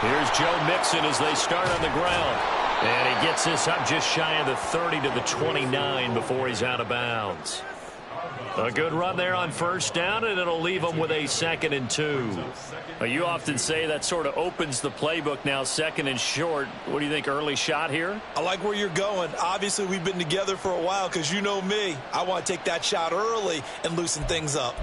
Here's Joe Mixon as they start on the ground. And he gets this up just shy of the 30 to the 29 before he's out of bounds. A good run there on first down, and it'll leave them with a 2nd and 2. You often say that sort of opens the playbook now, 2nd and short. What do you think, early shot here? I like where you're going. Obviously, we've been together for a while because you know me. I want to take that shot early and loosen things up.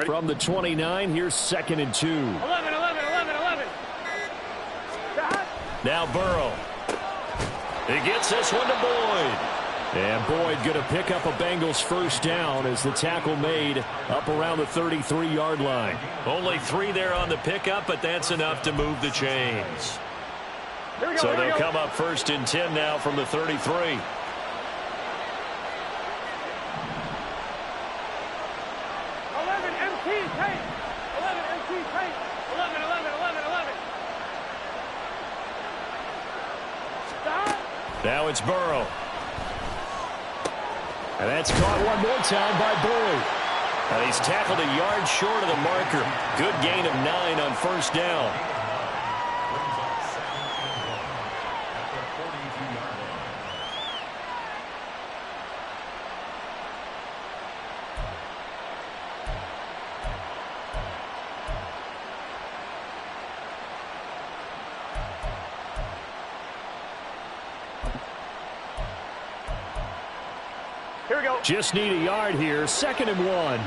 From the 29, here's 2nd and 2. 11. Now Burrow. He gets this one to Boyd. And Boyd going to pick up a Bengals first down as the tackle made up around the 33-yard line. Only 3 there on the pickup, but that's enough to move the chains. So they'll come up 1st and 10 now from the 33. 11. Now it's Burrow. And that's caught one more time by Boyd. And he's tackled a yard short of the marker. Good gain of 9 on first down. Here we go. Just need a yard here. 2nd and 1. 11.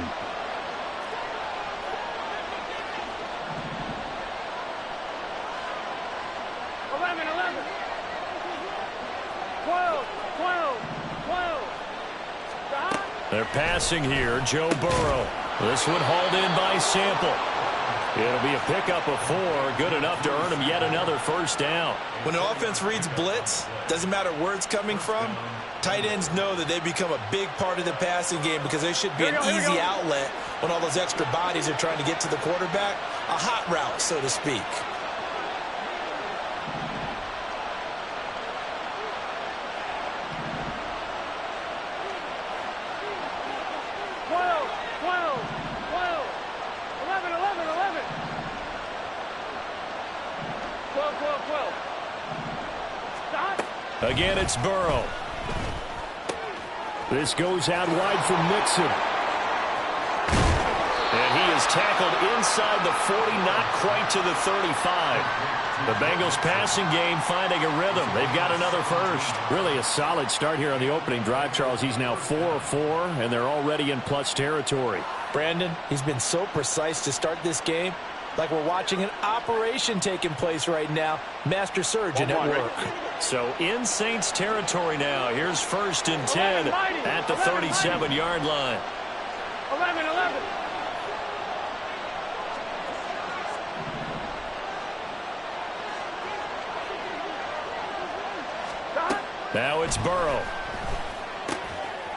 12. They're passing here. Joe Burrow. This one hauled in by Sample. It'll be a pickup of 4. Good enough to earn him yet another first down. When the offense reads blitz, doesn't matter where it's coming from, tight ends know that they become a big part of the passing game because they should be an easy outlet when all those extra bodies are trying to get to the quarterback. A hot route, so to speak. Again, it's Burrow. This goes out wide from Mixon. And he is tackled inside the 40, not quite to the 35. The Bengals passing game finding a rhythm. They've got another first. Really a solid start here on the opening drive, Charles. He's now 4 of 4, and they're already in plus territory. Brandon, he's been so precise to start this game. Like we're watching an operation taking place right now. Master surgeon at work. So in Saints territory now. Here's 1st and 10 at the 37-yard line. 11. Now it's Burrow.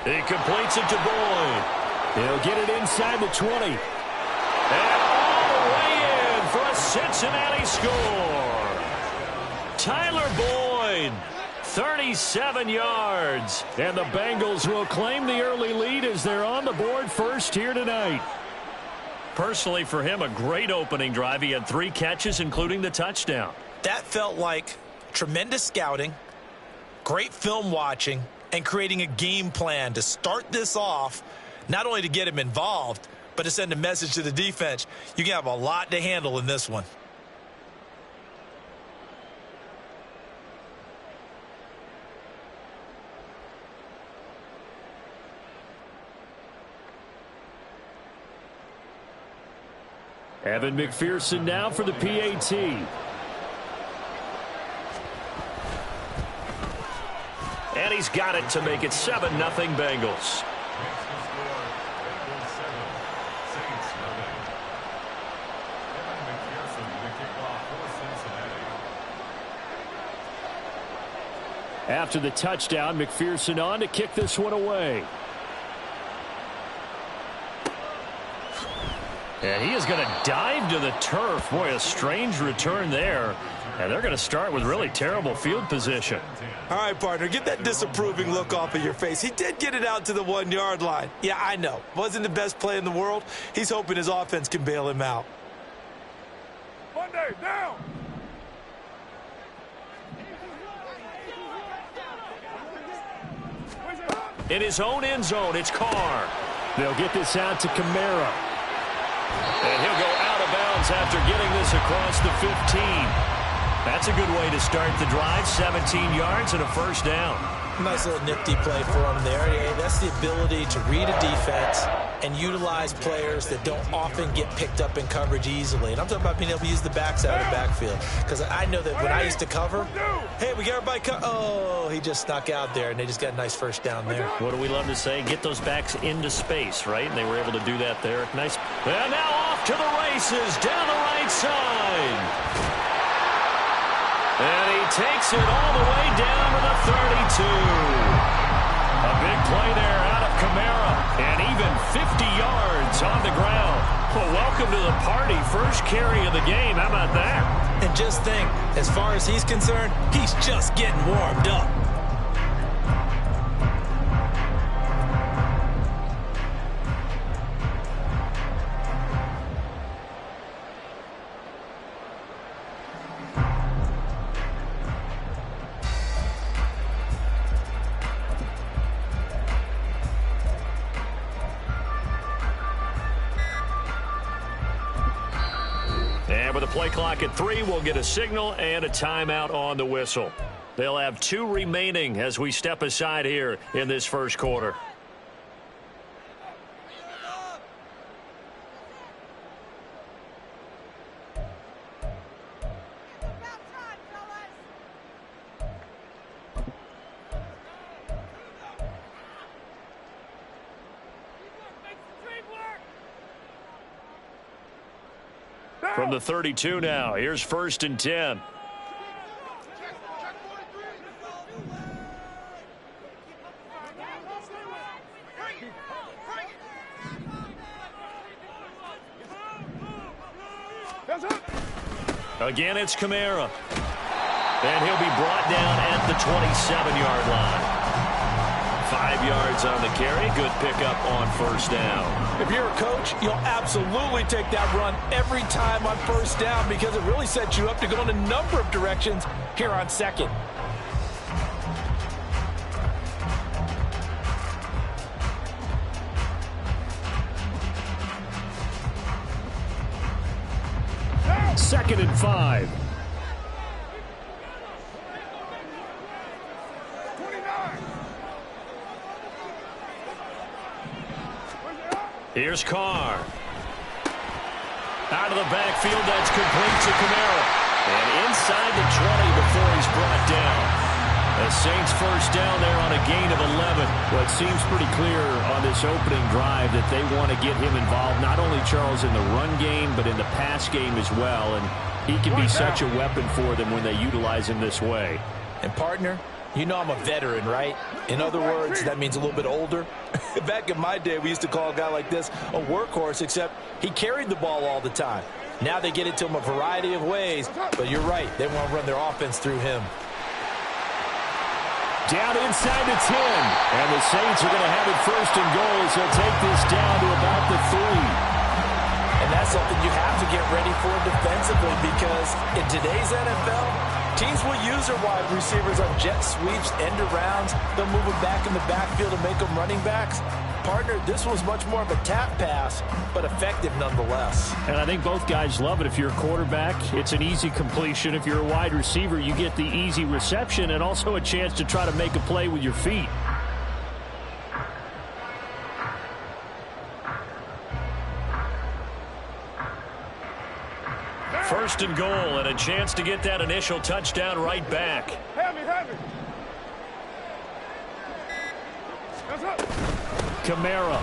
He completes it to Boyd. He'll get it inside the 20. And all the way in for a Cincinnati score. Tyler Boyd, 37 yards. And the Bengals will claim the early lead as they're on the board first here tonight. Personally, for him, a great opening drive. He had 3 catches, including the touchdown. That felt like tremendous scouting, great film watching, and creating a game plan to start this off, not only to get him involved, but to send a message to the defense. You can have a lot to handle in this one. Evan McPherson now for the PAT. And he's got it to make it 7-0 Bengals. After the touchdown, McPherson on to kick this one away. And he is going to dive to the turf. Boy, a strange return there. And they're going to start with really terrible field position. All right, partner, get that disapproving look off of your face. He did get it out to the 1-yard line. Yeah, I know. Wasn't the best play in the world. He's hoping his offense can bail him out. Monday, down. In his own end zone, it's Carr. They'll get this out to Kamara. And he'll go out of bounds after getting this across the 15. That's a good way to start the drive. 17 yards and a first down. Nice little nifty play for him there. Yeah, that's the ability to read a defense and utilize players that don't often get picked up in coverage easily. And I'm talking about being able to use the backside of the backfield. Because I know that when I used to cover, hey, we got everybody oh, he just snuck out there, and they just got a nice first down there. What do we love to say? Get those backs into space, right? And they were able to do that there. Nice. And now off to the races down the right side. And he takes it all the way down to the 32. A big play there out of Kamara. And even 50 yards on the ground. Well, welcome to the party. First carry of the game. How about that? And just think, as far as he's concerned, he's just getting warmed up. And with the play clock at 3, we'll get a signal and a timeout on the whistle. They'll have 2 remaining as we step aside here in this first quarter. From the 32 now, here's 1st and 10. Again, it's Kamara. And he'll be brought down at the 27-yard line. 5 yards on the carry. Good pickup on first down. If you're a coach, you'll absolutely take that run every time on first down because it really sets you up to go in a number of directions here on second. Second and 5. Here's Carr. Out of the backfield, that's complete to Kamara. And inside the 20 before he's brought down. The Saints first down there on a gain of 11. Well, it seems pretty clear on this opening drive that they want to get him involved, not only, Charles, in the run game, but in the pass game as well. And he can be such a weapon for them when they utilize him this way. And, partner, you know I'm a veteran, right? In other words, that means a little bit older. Back in my day, we used to call a guy like this a workhorse, except he carried the ball all the time. Now they get it to him a variety of ways, but you're right. They want to run their offense through him. Down inside the 10. And the Saints are going to have it first and goal, so they'll take this down to about the 3. And that's something you have to get ready for defensively because in today's NFL, teams will use their wide receivers on jet sweeps, end arounds. They'll move them back in the backfield and make them running backs. Partner, this was much more of a tap pass, but effective nonetheless. And I think both guys love it. If you're a quarterback, it's an easy completion. If you're a wide receiver, you get the easy reception and also a chance to try to make a play with your feet. First and goal and a chance to get that initial touchdown right back. Heavy. Kamara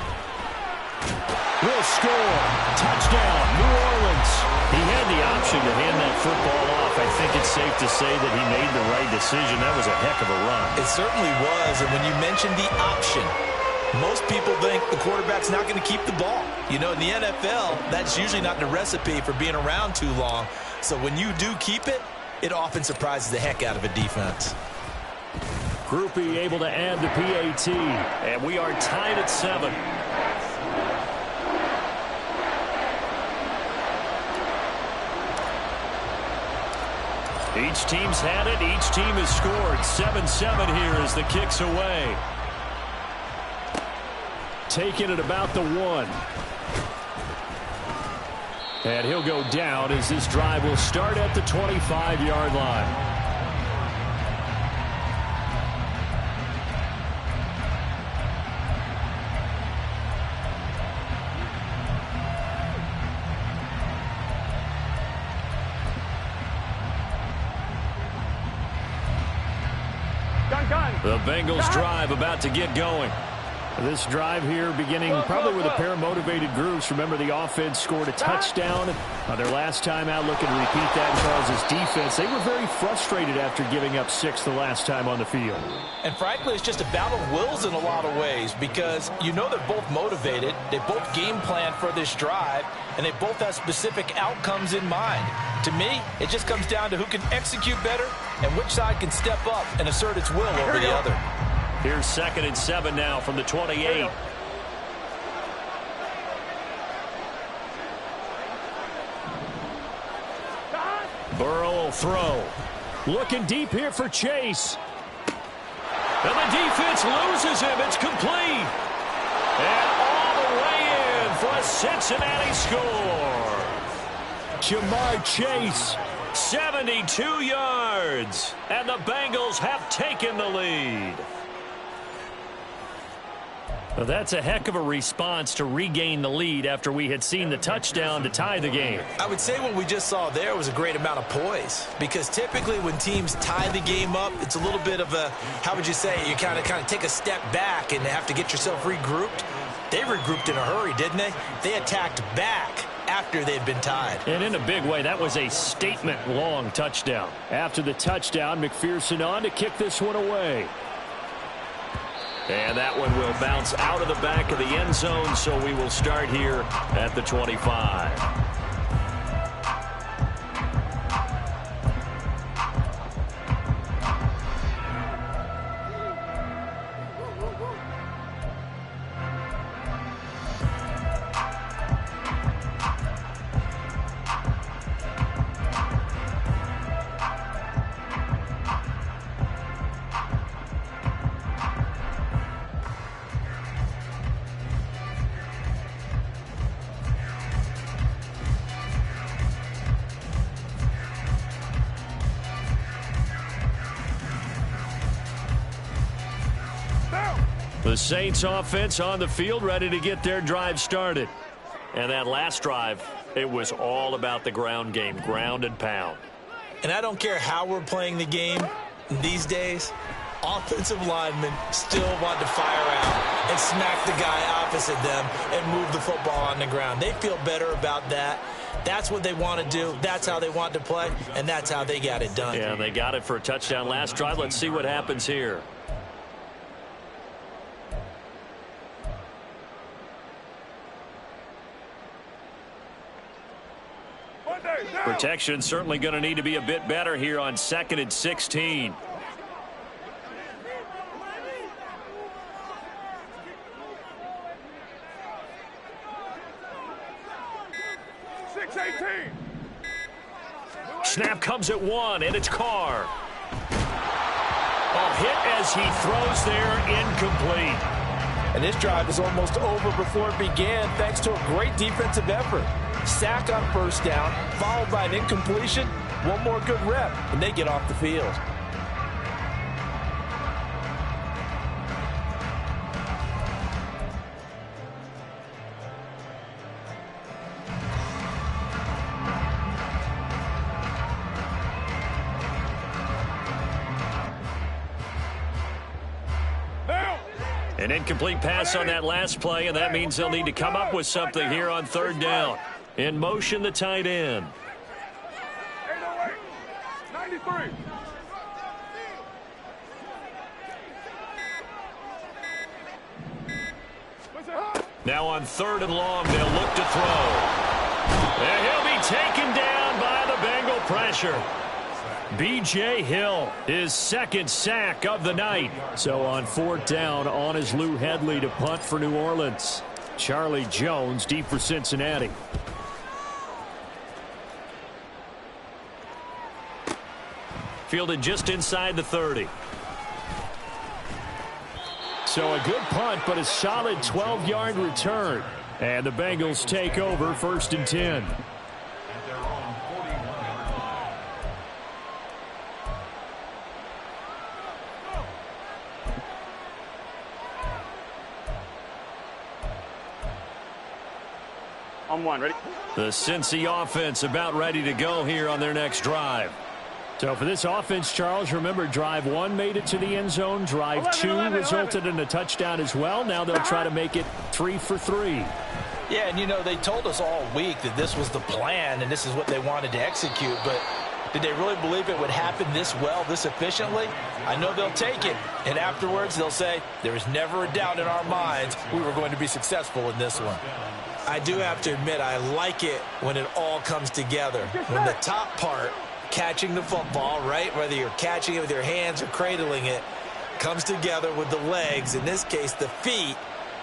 will score. Touchdown, New Orleans. He had the option to hand that football off. I think it's safe to say that he made the right decision. That was a heck of a run. It certainly was, and when you mentioned the option, most people think the quarterback's not going to keep the ball. You know, in the NFL, that's usually not the recipe for being around too long. So when you do keep it, it often surprises the heck out of a defense. Groupie able to add the PAT, and we are tied at 7. Each team's had it. Each team has scored. 7-7 here as the kick's away. Taking it about the 1. And he'll go down as this drive will start at the 25-yard line. The Bengals drive about to get going. This drive here beginning probably with a pair of motivated groups. Remember, the offense scored a touchdown their last time out, looking to repeat that. Charles' defense, they were very frustrated after giving up 6 the last time on the field. And frankly, it's just a battle of wills in a lot of ways, because you know they're both motivated. They both game plan for this drive, and they both have specific outcomes in mind. To me, it just comes down to who can execute better and which side can step up and assert its will over the other. Here's 2nd and 7 now from the 28. Burrow will throw. Looking deep here for Chase. And the defense loses him. It's complete. And all the way in for a Cincinnati score. Jamar Chase, 72 yards. And the Bengals have taken the lead. Well, that's a heck of a response to regain the lead after we had seen the touchdown to tie the game. I would say what we just saw there was a great amount of poise, because typically when teams tie the game up, it's a little bit of a, how would you say, you kind of take a step back and have to get yourself regrouped. They regrouped in a hurry, didn't they? They attacked back after they'd been tied. And in a big way, that was a statement-long touchdown. After the touchdown, McPherson on to kick this one away. And that one will bounce out of the back of the end zone, so we will start here at the 25. The Saints offense on the field, ready to get their drive started. And that last drive, it was all about the ground game, ground and pound. And I don't care how we're playing the game these days, offensive linemen still want to fire out and smack the guy opposite them and move the football on the ground. They feel better about that. That's what they want to do. That's how they want to play, and that's how they got it done. Yeah, they got it for a touchdown last drive. Let's see what happens here. Protection certainly going to need to be a bit better here on 2nd and 16. Snap comes at 1, and it's Carr. A hit as he throws there, incomplete. And this drive is almost over before it began, thanks to a great defensive effort. Sack on first down, followed by an incompletion. One more good rep, and they get off the field. An incomplete pass on that last play, and that means they'll need to come up with something here on 3rd down. In motion, the tight end. 808. 93. Now on 3rd and long, they'll look to throw. And he'll be taken down by the Bengal pressure. B.J. Hill, his 2nd sack of the night. So on 4th down, on is Lou Hedley to punt for New Orleans. Charlie Jones deep for Cincinnati. Fielded just inside the 30. So a good punt, but a solid 12-yard return. And the Bengals take over 1st and 10. On 1, ready? The Cincy offense about ready to go here on their next drive. So for this offense, Charles, remember, drive 1 made it to the end zone. Drive 2 resulted in a touchdown as well. Now they'll try to make it 3 for 3. Yeah, and, you know, they told us all week that this was the plan and this is what they wanted to execute. But did they really believe it would happen this well, this efficiently? I know they'll take it. And afterwards, they'll say, there was never a doubt in our minds we were going to be successful in this one. I do have to admit, I like it when it all comes together. When the top part, catching the football, right, whether you're catching it with your hands or cradling it, comes together with the legs, in this case the feet,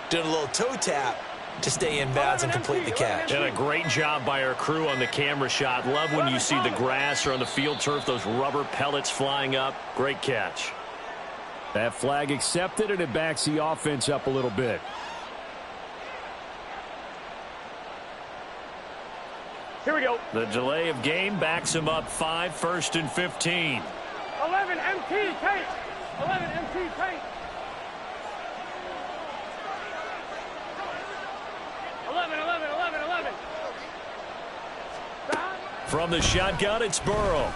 doing a little toe tap to stay in bounds and complete the catch. And a great job by our crew on the camera shot. Love when you see the grass or on the field turf, those rubber pellets flying up. Great catch. That flag accepted, and it backs the offense up a little bit. Here we go. The delay of game backs him up 5, 1st and 15. 11 MT tape. 11 MT tape. 11. From the shotgun, it's Burrow.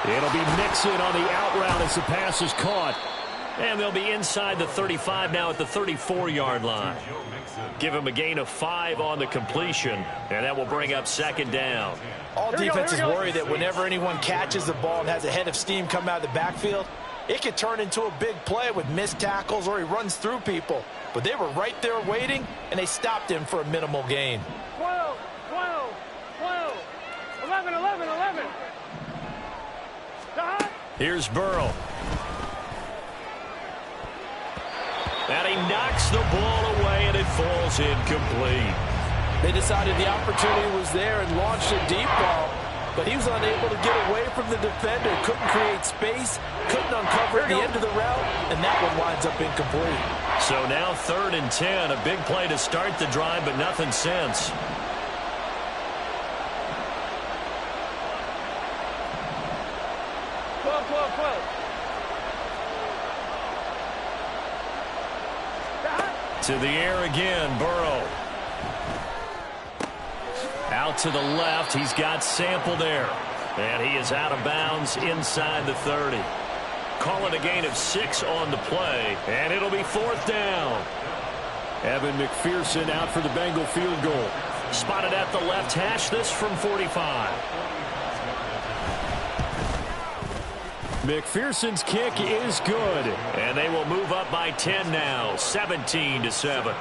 It'll be Mixon on the out route as the pass is caught. And they'll be inside the 35 now at the 34-yard line. Give him a gain of 5 on the completion, and that will bring up 2nd down. All defenses worry that whenever anyone catches the ball and has a head of steam come out of the backfield, it could turn into a big play with missed tackles or he runs through people. But they were right there waiting, and they stopped him for a minimal gain. 12. 11. Here's Burrow. And he knocks the ball away, and it falls incomplete. They decided the opportunity was there and launched a deep ball, but he was unable to get away from the defender, couldn't create space, couldn't uncover the end of the route, and that one winds up incomplete. So now 3rd and 10, a big play to start the drive, but nothing since. To the air again, Burrow. Out to the left, he's got Sample there. And he is out of bounds inside the 30. Calling a gain of 6 on the play, and it'll be 4th down. Evan McPherson out for the Bengal field goal. Spotted at the left hash, this from 45. McPherson's kick is good. And they will move up by 10 now, 17-7.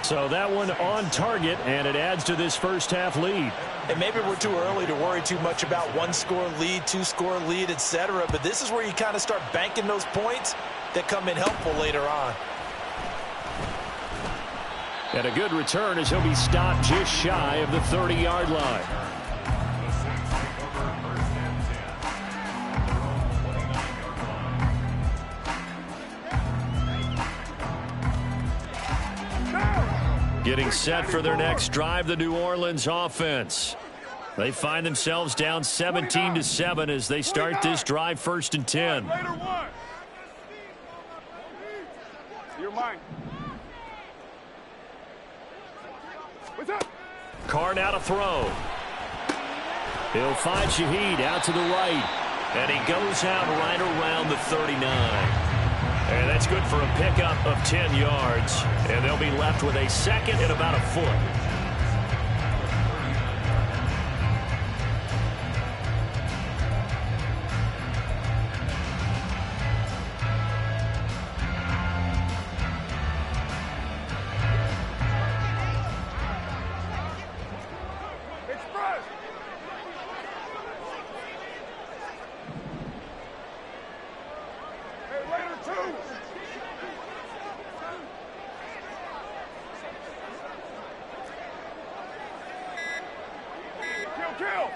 So that one on target, and it adds to this first half lead. And maybe we're too early to worry too much about 1-score lead, 2-score lead, etc. But this is where you kind of start banking those points that come in helpful later on. And a good return as he'll be stopped just shy of the 30-yard line. Getting set for their next drive, the New Orleans offense. They find themselves down 17-7 as they start this drive, 1st and 10. You're mine. What's up? Carr now to throw. He'll find Shaheed out to the right. And he goes out right around the 39. And that's good for a pickup of 10 yards. And they'll be left with a 2nd and about a foot. kill.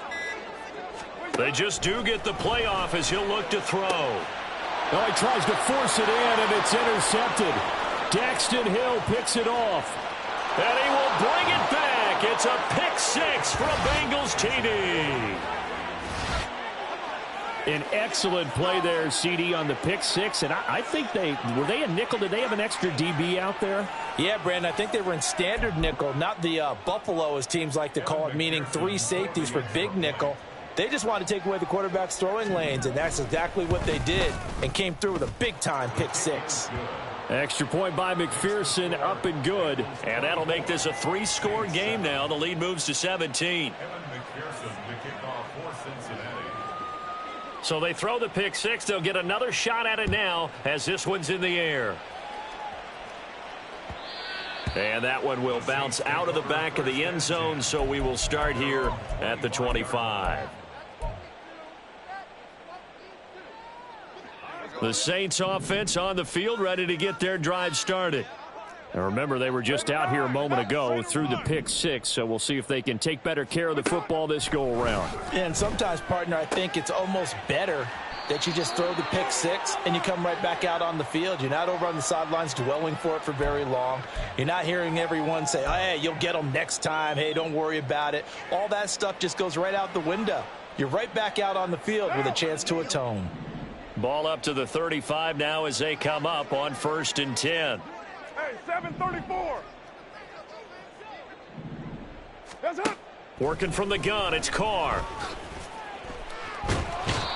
They just do get the playoff as he'll look to throw. Oh, he tries to force it in, and it's intercepted. Daxton Hill picks it off. And he will bring it back. It's a pick six for a Bengals TD. An excellent play there, CD, on the pick six. And I think were they a nickel? Did they have an extra DB out there? Yeah, Brandon, I think they were in standard nickel, not the Buffalo, as teams like to call it, meaning 3 safeties for big nickel. They just wanted to take away the quarterback's throwing lanes, and that's exactly what they did and came through with a big-time pick six. Extra point by McPherson, up and good. And that'll make this a 3-score game now. The lead moves to 17. So they throw the pick six. They'll get another shot at it now as this one's in the air. And that one will bounce out of the back of the end zone, so we will start here at the 25. The Saints offense on the field, ready to get their drive started. And remember, they were just out here a moment ago through the pick six, so we'll see if they can take better care of the football this go-around. And sometimes, partner, I think it's almost better that you just throw the pick six and you come right back out on the field. You're not over on the sidelines dwelling for it for very long. You're not hearing everyone say, oh, hey, you'll get them next time. Hey, don't worry about it. All that stuff just goes right out the window. You're right back out on the field with a chance to atone. Ball up to the 35 now as they come up on 1st and 10. Hey, 734. That's it. Working from the gun, it's Carr.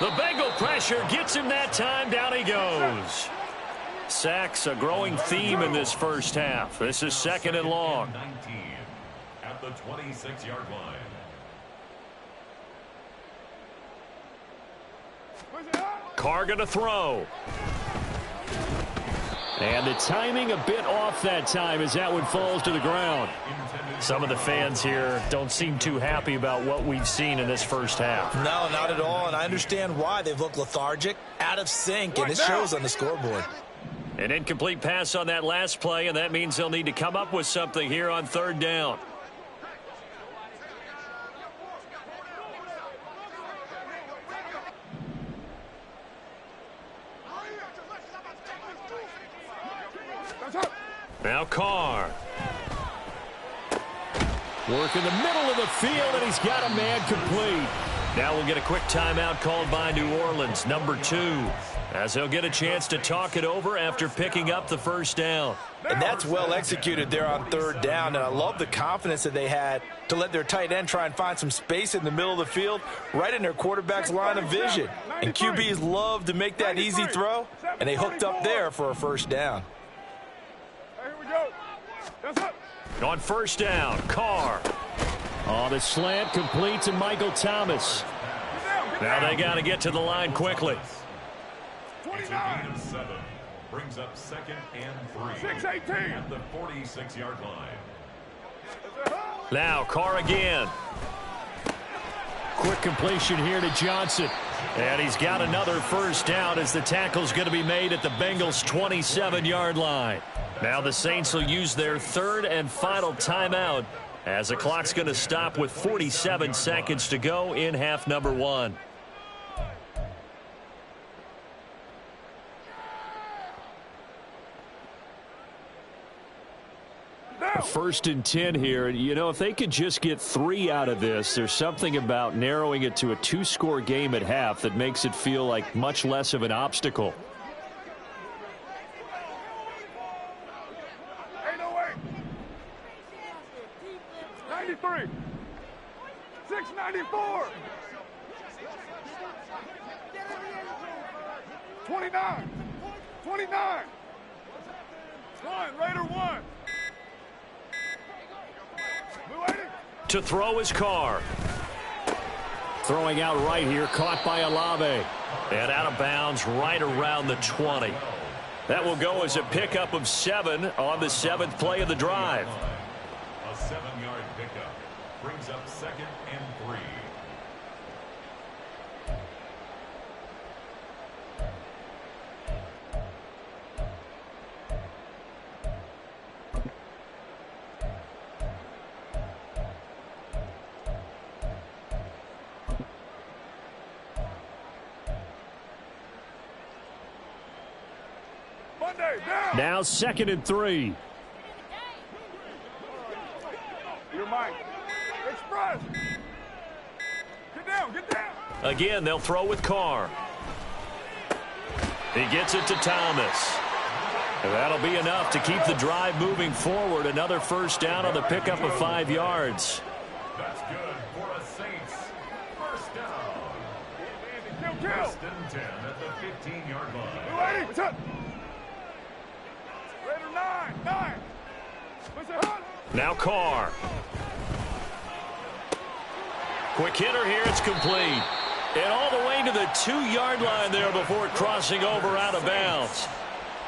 The Bengal pressure gets him that time. Down he goes. Sacks a growing theme in this first half. This is 2nd and long. 19 at the 26-yard line. Carr going to throw. And the timing a bit off that time as that one falls to the ground. Some of the fans here don't seem too happy about what we've seen in this first half. No, not at all, and I understand why. They've looked lethargic, out of sync, and it shows on the scoreboard. An incomplete pass on that last play, and that means they'll need to come up with something here on 3rd down. Now Carr. Work in the middle of the field, and he's got a man complete. Now we'll get a quick timeout called by New Orleans, number 2, as they'll get a chance to talk it over after picking up the first down. And that's well executed there on 3rd down, and I love the confidence that they had to let their tight end try and find some space in the middle of the field, right in their quarterback's line of vision. And QBs love to make that easy throw, and they hooked up there for a 1st down. Here we go. That's it. On 1st down, Carr. Oh, the slant complete to Michael Thomas. Now they got to get to the line quickly. 29. 7 brings up 2nd and 3 6-18. at the 46-yard line. Now Carr again. Quick completion here to Johnson. And he's got another 1st down as the tackle's going to be made at the Bengals' 27-yard line. Now the Saints will use their 3rd and final timeout as the clock's going to stop with 47 seconds to go in half number 1. First and 10 here. You know, if they could just get 3 out of this, there's something about narrowing it to a 2-score game at half that makes it feel like much less of an obstacle. 808. 93. 694. 29. 29. 1. Raider 1. To throw is Carr. Throwing out right here, caught by Olave. And out of bounds right around the 20. That will go as a pickup of 7 on the 7th play of the drive. A 7-yard pickup brings up 2nd and 3. Monday, down. Now 2nd and 3. Your mic. Express. Get down, get down. Again, they'll throw with Carr. He gets it to Thomas. And that'll be enough to keep the drive moving forward. Another first down on the pickup of 5 yards. That's good for a Saints. First down. Kill. First and 10 at the 15-yard line. New 80. What's up? Raider 9. What's up? Now Carr. Quick hitter here. It's complete. And all the way to the 2-yard line there before crossing over out of bounds.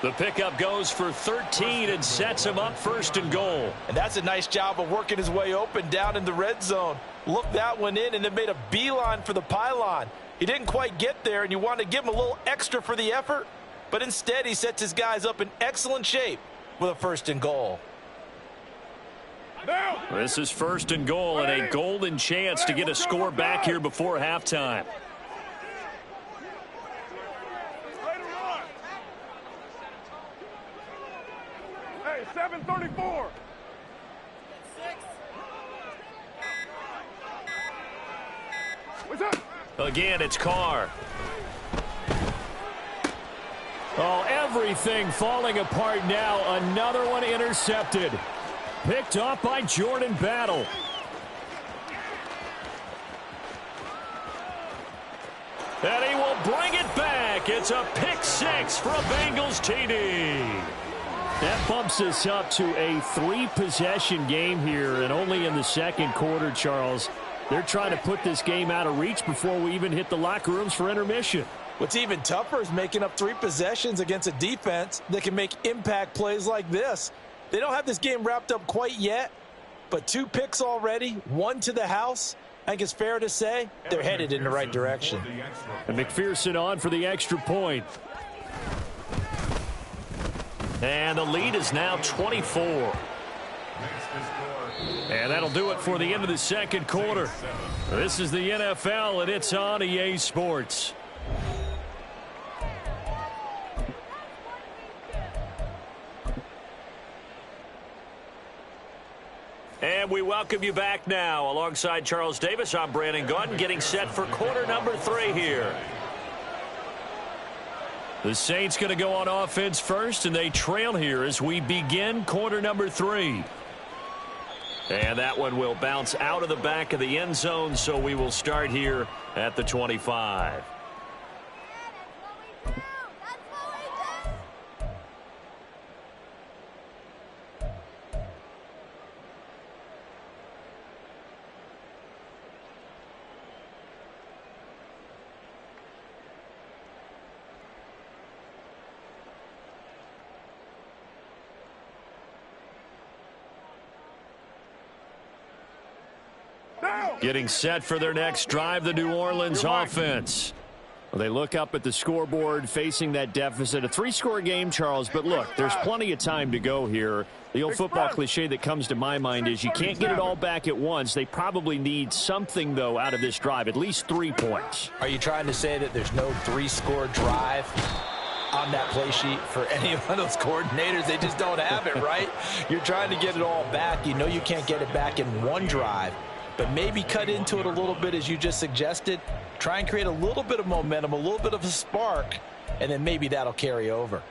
The pickup goes for 13 and sets him up 1st and goal. And that's a nice job of working his way open down in the red zone. Looked that one in and then made a beeline for the pylon. He didn't quite get there, and you want to give him a little extra for the effort. But instead, he sets his guys up in excellent shape with a 1st and goal. Down. This is 1st and goal and a golden chance to get a score back here before halftime. Raider 1. Hey, 7:34. What's up? Again, it's Carr. Oh, everything falling apart now. Another one intercepted. Picked off by Jordan Battle. And he will bring it back. It's a pick 6 for a Bengals TD. That bumps us up to a 3-possession game here, and only in the 2nd quarter, Charles. They're trying to put this game out of reach before we even hit the locker rooms for intermission. What's even tougher is making up 3 possessions against a defense that can make impact plays like this. They don't have this game wrapped up quite yet, but 2 picks already, 1 to the house. I think it's fair to say they're headed in the right direction. And McPherson on for the extra point. And the lead is now 24. And that'll do it for the end of the 2nd quarter. This is the NFL, and it's on EA Sports. And we welcome you back now. Alongside Charles Davis, I'm Brandon Gaudin, getting set for quarter number 3 here. The Saints going to go on offense first, and they trail here as we begin quarter number 3. And that one will bounce out of the back of the end zone, so we will start here at the 25. Getting set for their next drive, the New Orleans offense. Well, they look up at the scoreboard facing that deficit. A 3-score game, Charles, but look, there's plenty of time to go here. The old football cliche that comes to my mind is you can't get it all back at once. They probably need something, though, out of this drive, at least 3 points. Are you trying to say that there's no 3-score drive on that play sheet for any of those coordinators? They just don't have it, right? You're trying to get it all back. You know you can't get it back in one drive. But maybe cut into it a little bit, as you just suggested. Try and create a little bit of momentum, a little bit of a spark, and then maybe that'll carry over.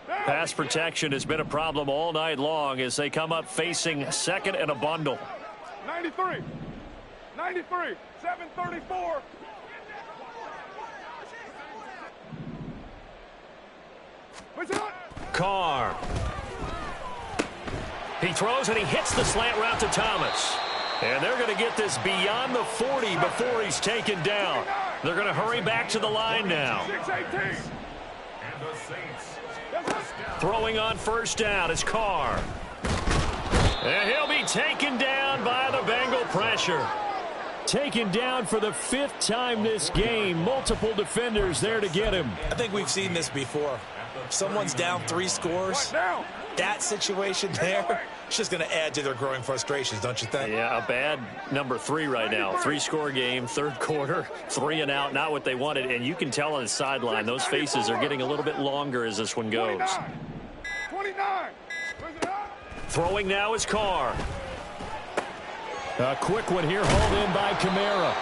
Pass protection has been a problem all night long as they come up facing 2nd and a bundle. 93, 734. Carr. He throws and he hits the slant route to Thomas. And they're going to get this beyond the 40 before he's taken down. They're going to hurry back to the line now. 618. Throwing on first down is Carr. And he'll be taken down by the Bengal pressure. Taken down for the 5th time this game. Multiple defenders there to get him. I think we've seen this before. If someone's down 3 scores, that situation there, it's just going to add to their growing frustrations, don't you think? Yeah, a bad number 3 right now. 3-score game, third quarter, 3 and out, not what they wanted. And you can tell on the sideline, those faces are getting a little bit longer as this one goes. 29. Throwing now is Carr. A quick one here, hauled in by Kamara.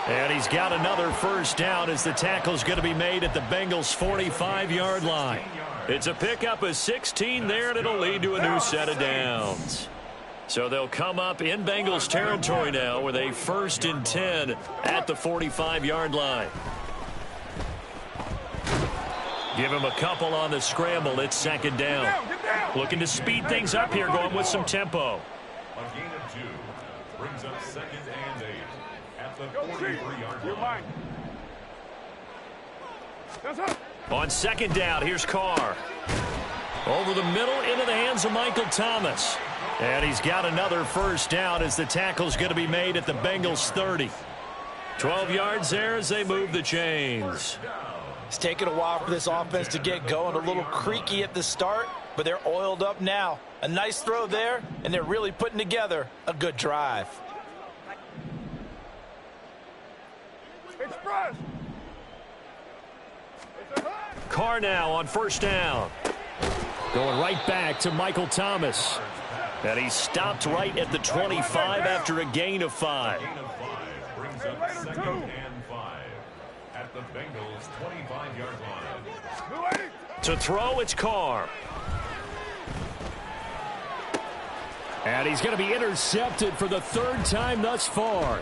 And he's got another first down as the tackle's going to be made at the Bengals' 45-yard line. It's a pickup of 16 there, and it'll lead to a new set of downs. So they'll come up in Bengals territory now with a 1st and 10 at the 45-yard line. Give him a couple on the scramble. It's 2nd down. Looking to speed things up here, going with some tempo. A gain of 2 brings up 2nd and 8 at the 43-yard line. On 2nd down, here's Carr. Over the middle, into the hands of Michael Thomas. And he's got another first down as the tackle's going to be made at the Bengals' 30. 12 yards there as they move the chains. It's taken a while for this offense to get going. A little creaky at the start, but they're oiled up now. A nice throw there, and they're really putting together a good drive. Express. Carr now on 1st down. Going right back to Michael Thomas. And he stopped right at the 25 after a gain of 5. Gain of 5 brings up 2nd and 5 at the Bengals' 25-yard line. To throw, it's Carr. And he's going to be intercepted for the 3rd time thus far.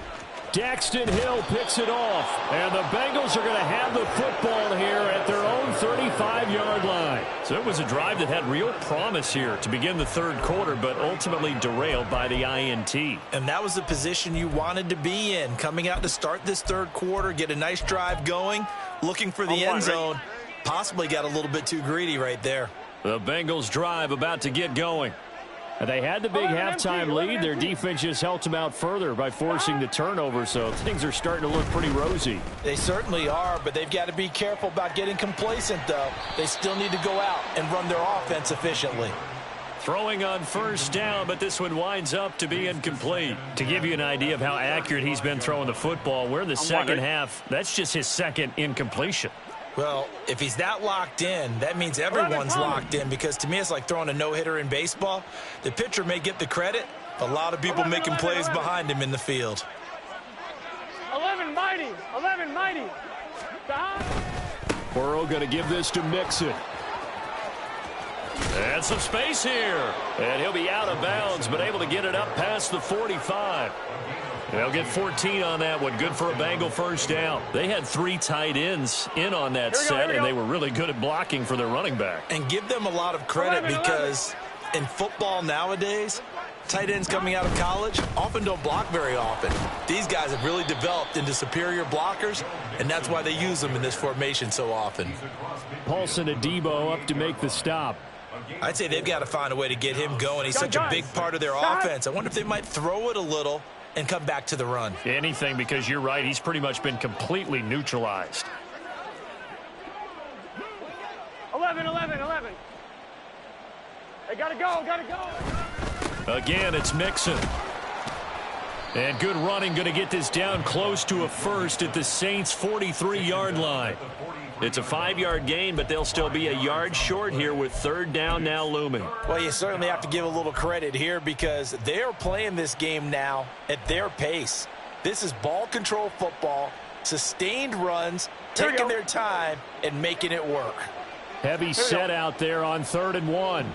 Daxton Hill picks it off, and the Bengals are going to have the football here at their own 35-yard line. So it was a drive that had real promise here to begin the 3rd quarter, but ultimately derailed by the INT. And that was the position you wanted to be in, coming out to start this 3rd quarter, get a nice drive going, looking for the end zone. Possibly got a little bit too greedy right there. The Bengals drive about to get going. They had the big halftime lead. Their defense just helped them out further by forcing the turnover, so things are starting to look pretty rosy. They certainly are, but they've got to be careful about getting complacent, though. They still need to go out and run their offense efficiently. Throwing on 1st down, but this one winds up to be incomplete. To give you an idea of how accurate he's been throwing the football, we're in the 2nd half. That's just his 2nd incompletion. Well, if he's that locked in, that means everyone's locked in, because to me it's like throwing a no-hitter in baseball. The pitcher may get the credit, but a lot of people making plays behind him in the field. 11 mighty. 11 mighty. Burrow going to give this to Mixon. And some space here. And he'll be out of bounds, but able to get it up past the 45. They'll get 14 on that one. Good for a Bengal first down. They had 3 tight ends in on that set, and they were really good at blocking for their running back. And give them a lot of credit, because in football nowadays, tight ends coming out of college often don't block very often. These guys have really developed into superior blockers, and that's why they use them in this formation so often. Paulson Adebo up to make the stop. I'd say they've got to find a way to get him going. He's such a big part of their offense. I wonder if they might throw it a little and come back to the run. Anything, because you're right, he's pretty much been completely neutralized. 11. They gotta go. Again, it's Mixon. And good running, going to get this down close to a 1st at the Saints' 43-yard line. It's a 5-yard gain, but they'll still be a yard short here with 3rd down now looming. Well, you certainly have to give a little credit here, because they're playing this game now at their pace. This is ball control football, sustained runs, taking their time and making it work. Heavy set out there on 3rd and 1.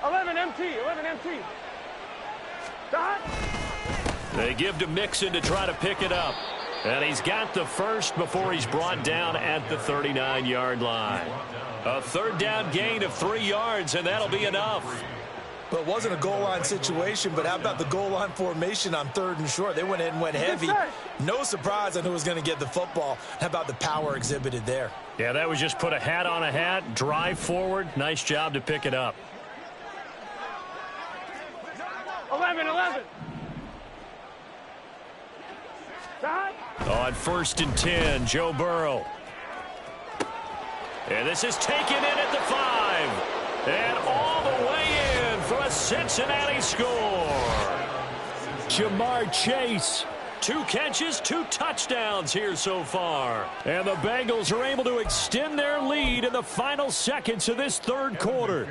11 MT. Stop. They give to Mixon to try to pick it up. And he's got the 1st before he's brought down at the 39-yard line. A 3rd down gain of 3 yards, and that'll be enough. Well, it wasn't a goal line situation, but how about the goal line formation on 3rd and short? They went in and went heavy. No surprise on who was going to get the football. How about the power exhibited there? Yeah, that was just put a hat on a hat, drive forward. Nice job to pick it up. 11. On 1st and 10, Joe Burrow. And this is taken in at the 5. And all the way in for a Cincinnati score. Jamar Chase. 2 catches, 2 touchdowns here so far. And the Bengals are able to extend their lead in the final seconds of this third quarter.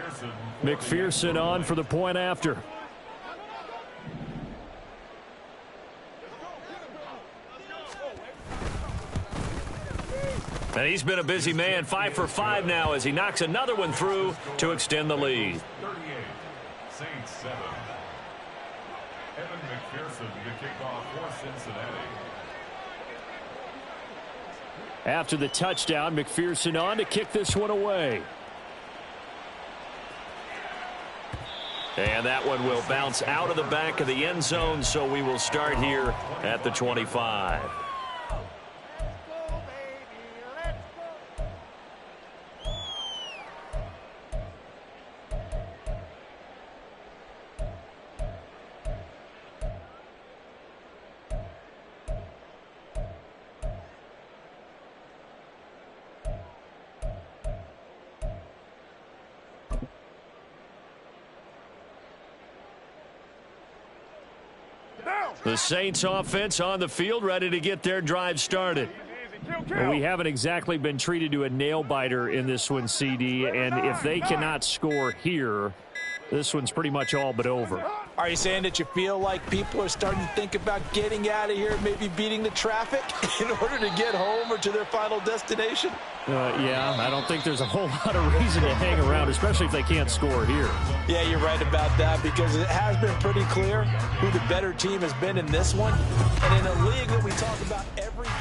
McPherson on for the point after. And he's been a busy man, 5 for 5 now as he knocks another one through to extend the lead. 38, Saints 7. Evan McPherson to kick off for Cincinnati. After the touchdown, McPherson on to kick this one away. And that one will bounce out of the back of the end zone, so we will start here at the 25. The Saints offense on the field, ready to get their drive started. Well, we haven't exactly been treated to a nail-biter in this one, CD, and if they cannot score here, this one's pretty much all but over. Are you saying that you feel like people are starting to think about getting out of here, maybe beating the traffic in order to get home or to their final destination? Yeah, I don't think there's a whole lot of reason to hang around, especially if they can't score here. Yeah, you're right about that because it has been pretty clear who the better team has been in this one. And in a league that we talk about every game.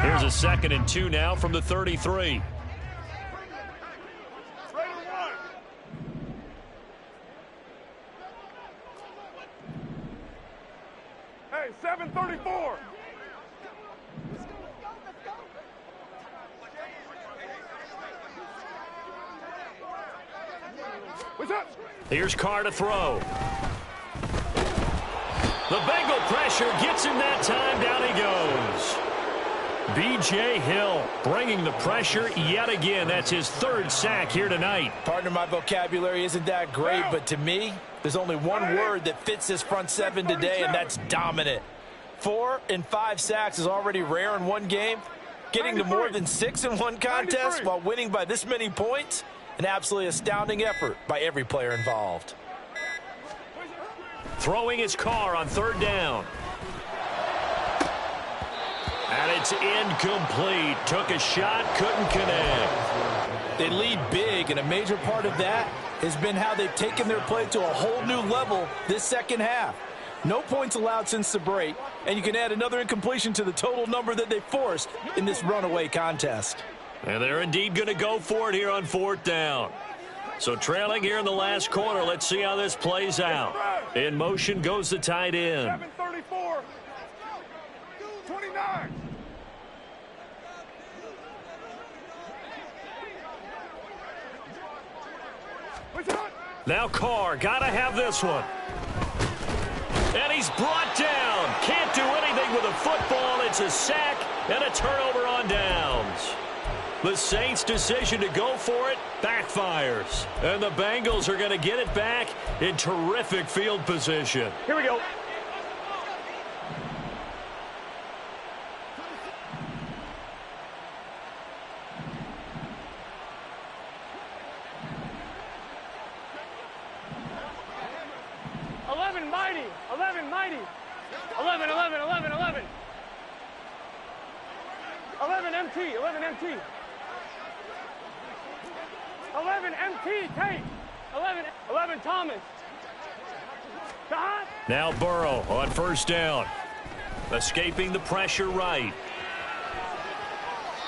Here's a 2nd and 2 now from the 33. Hey, 7:34. What's up? Here's Carr to throw. The Bengal pressure gets him that time. Down he goes. B.J. Hill bringing the pressure yet again. That's his 3rd sack here tonight. Partner, my vocabulary isn't that great, but to me, there's only one word that fits this front 7 today, and that's dominant. 4 and 5 sacks is already rare in one game. Getting to more than 6 in one contest while winning by this many points, an absolutely astounding effort by every player involved. Throwing his Carr on 3rd down. And it's incomplete. Took a shot, couldn't connect. They lead big, and a major part of that has been how they've taken their play to a whole new level this second half. No points allowed since the break, and you can add another incompletion to the total number that they forced in this runaway contest. And they're indeed going to go for it here on 4th down. So trailing here in the last quarter, let's see how this plays out. In motion goes the tight end. 7:34. 29. Now Carr, got to have this one. And he's brought down. Can't do anything with a football. It's a sack and a turnover on downs. The Saints' decision to go for it backfires. And the Bengals are going to get it back in terrific field position. Here we go. Mighty, 11, mighty, 11, 11, 11, 11. 11 MT, 11 MT. 11 MT, Tate. 11 Thomas. Now Burrow on 1st down. Escaping the pressure right.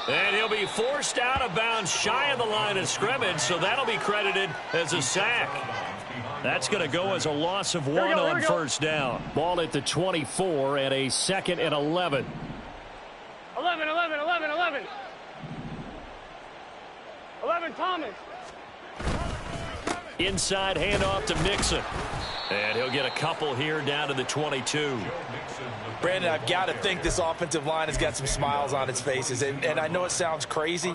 And he'll be forced out of bounds shy of the line of scrimmage, so that'll be credited as a sack. That's going to go as a loss of 1 on 1st down. Ball at the 24 and a 2nd and 11. 11, 11, 11, 11. 11 Thomas. Inside handoff to Mixon. And he'll get a couple here down to the 22. Brandon, I've got to think this offensive line has got some smiles on its faces. And I know it sounds crazy,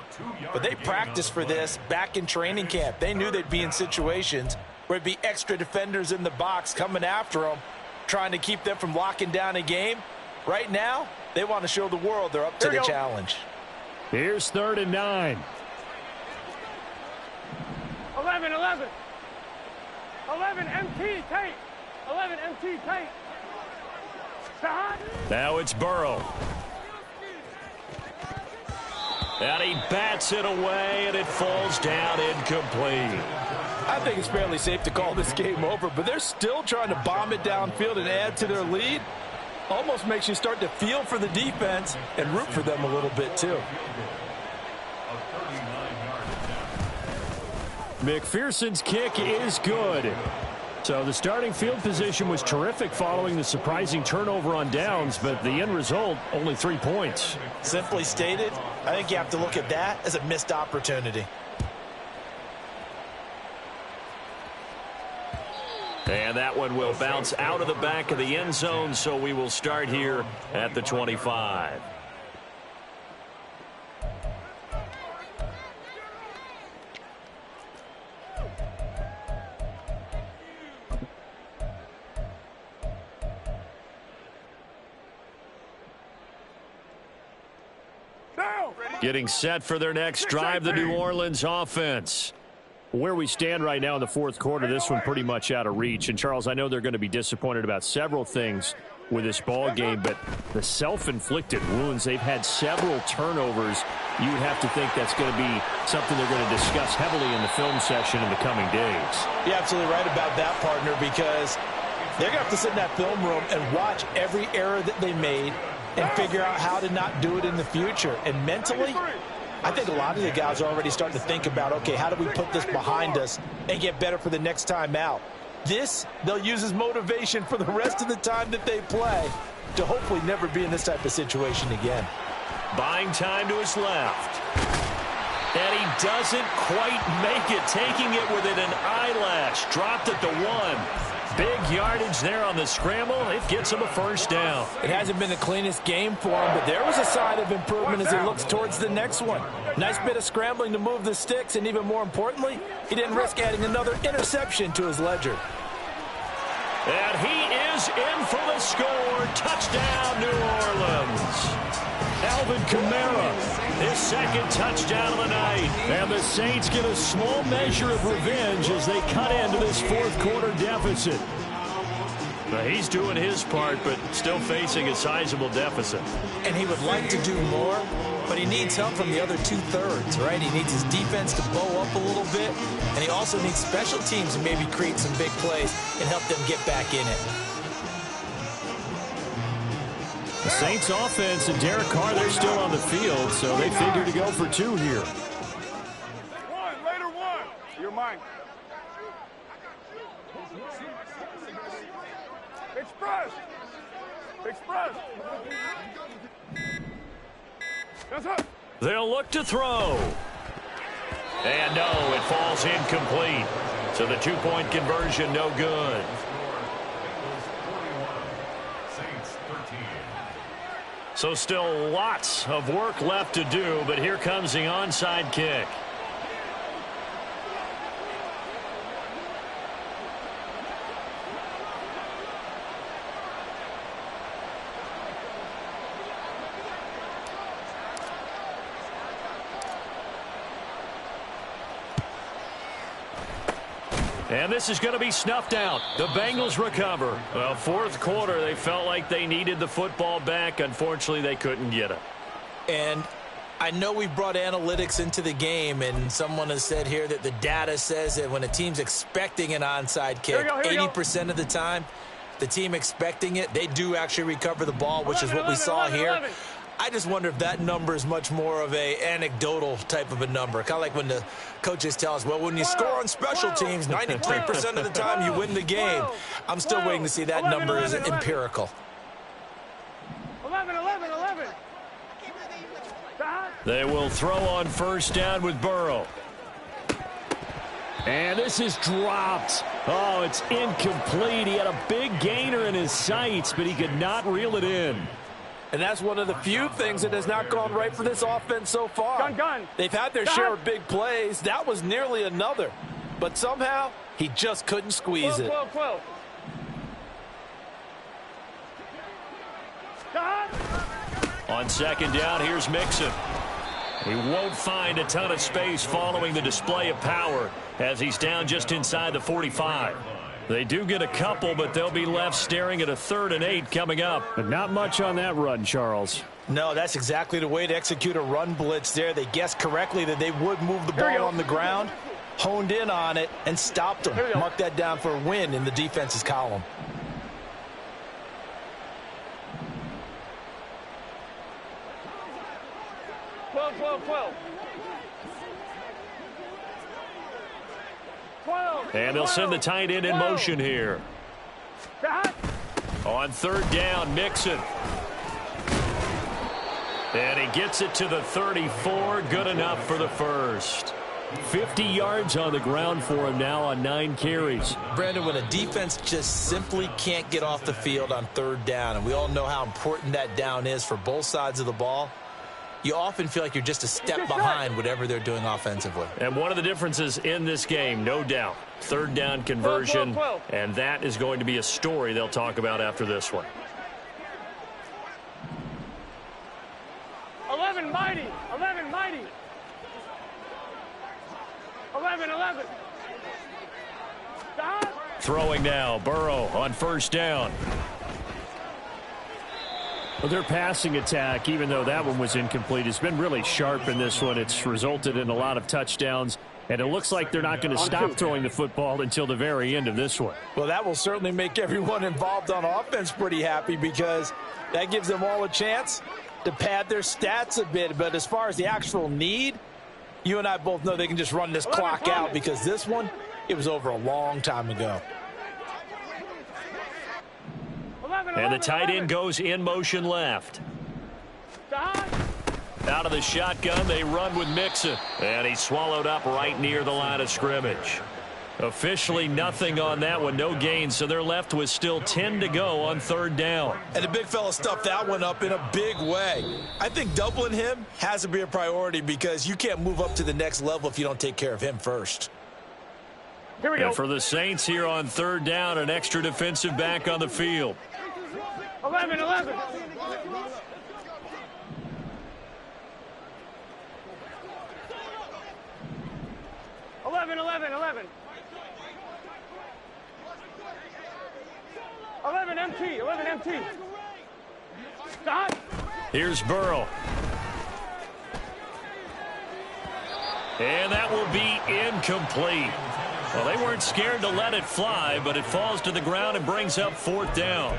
but they practiced for this back in training camp. They knew they'd be in situations where it'd be extra defenders in the box coming after them, trying to keep them from locking down a game. Right now, they want to show the world they're up to the challenge. Here's 3rd and 9. 11, 11. 11, MT, tight. 11, MT, tight. Now it's Burrow. And he bats it away, and it falls down incomplete. I think it's fairly safe to call this game over, but they're still trying to bomb it downfield and add to their lead. Almost makes you start to feel for the defense and root for them a little bit, too. McPherson's kick is good. So the starting field position was terrific following the surprising turnover on downs, but the end result, only 3 points. Simply stated, I think you have to look at that as a missed opportunity. And that one will bounce out of the back of the end zone, so we will start here at the 25. Getting set for their next drive, the New Orleans offense. Where we stand right now in the 4th quarter, this one pretty much out of reach. And, Charles, I know they're going to be disappointed about several things with this ball game, but the self-inflicted wounds, they've had several turnovers. You would have to think that's going to be something they're going to discuss heavily in the film session in the coming days. You're absolutely right about that, partner, because they're going to have to sit in that film room and watch every error that they made and figure out how to not do it in the future. And mentally, I think a lot of the guys are already starting to think about, okay, how do we put this behind us and get better for the next time out? This, they'll use as motivation for the rest of the time that they play to hopefully never be in this type of situation again. Buying time to his left. And he doesn't quite make it, taking it within an eyelash. Dropped at the 1. Big yardage there on the scramble. It gets him a first down. It hasn't been the cleanest game for him, but there was a sign of improvement as he looks towards the next one. Nice bit of scrambling to move the sticks, and even more importantly, he didn't risk adding another interception to his ledger. And he is in for the score. Touchdown, New Orleans. Alvin Kamara, his 2nd touchdown of the night. And the Saints get a small measure of revenge as they cut into this 4th quarter deficit. Well, he's doing his part, but still facing a sizable deficit. And he would like to do more, but he needs help from the other 2/3, right? He needs his defense to bow up a little bit, and he also needs special teams to maybe create some big plays and help them get back in it. The Saints offense and Derek Carr, they're still on the field, so they figure to go for 2 here. One, later one. You're mine. Express. Express. That's up. They'll look to throw. And no, it falls incomplete. So the 2-point conversion, no good. So still lots of work left to do, but here comes the onside kick. And this is going to be snuffed out. The Bengals recover. Well, 4th quarter, they felt like they needed the football back. Unfortunately, they couldn't get it. And I know we brought analytics into the game, and someone has said here that the data says that when a team's expecting an onside kick, 80% of the time, the team expecting it, they do actually recover the ball, which is what we saw here. I just wonder if that number is much more of a anecdotal type of a number. Kind of like when the coaches tell us, well, when you score on special teams, 93% of the time you win the game. I'm still waiting to see that number is empirical. 11. They will throw on 1st down with Burrow. And this is dropped. Oh, it's incomplete. He had a big gainer in his sights, but he could not reel it in. And that's one of the few things that has not gone right for this offense so far. Gun. They've had their share of big plays. That was nearly another. But somehow, he just couldn't squeeze it. 12. On second down, here's Mixon. He won't find a ton of space following the display of power as he's down just inside the 45. They do get a couple, but they'll be left staring at a 3rd and 8 coming up. But not much on that run, Charles. No, that's exactly the way to execute a run blitz there. They guessed correctly that they would move the ball on the ground, honed in on it, and stopped them. Mark that down for a win in the defense's column. And they'll send the tight end in motion here. On 3rd down, Mixon. And he gets it to the 34. Good enough for the first. 50 yards on the ground for him now on 9 carries. Brandon, when a defense just simply can't get off the field on 3rd down, and we all know how important that down is for both sides of the ball, you often feel like you're just a step behind whatever they're doing offensively. And one of the differences in this game, no doubt, 3rd down conversion, and that is going to be a story they'll talk about after this one. 11 mighty. 11. Throwing now, Burrow on 1st down. Well, their passing attack, even though that one was incomplete, has been really sharp in this one. It's resulted in a lot of touchdowns, and it looks like they're not going to stop throwing the football until the very end of this one. Well, that will certainly make everyone involved on offense pretty happy because that gives them all a chance to pad their stats a bit. But as far as the actual need, you and I both know they can just run this clock out because this one, it was over a long time ago. And the tight end goes in motion left. Out of the shotgun, they run with Mixon. And he's swallowed up right near the line of scrimmage. Officially nothing on that one, no gain, so they're left with still 10 to go on 3rd down. And the big fella stuffed that one up in a big way. I think doubling him has to be a priority because you can't move up to the next level if you don't take care of him first. Here we go. And for the Saints here on 3rd down, an extra defensive back on the field. 11. 11 MT. Stop. Here's Burrow. And that will be incomplete. Well, they weren't scared to let it fly, but it falls to the ground and brings up 4th down.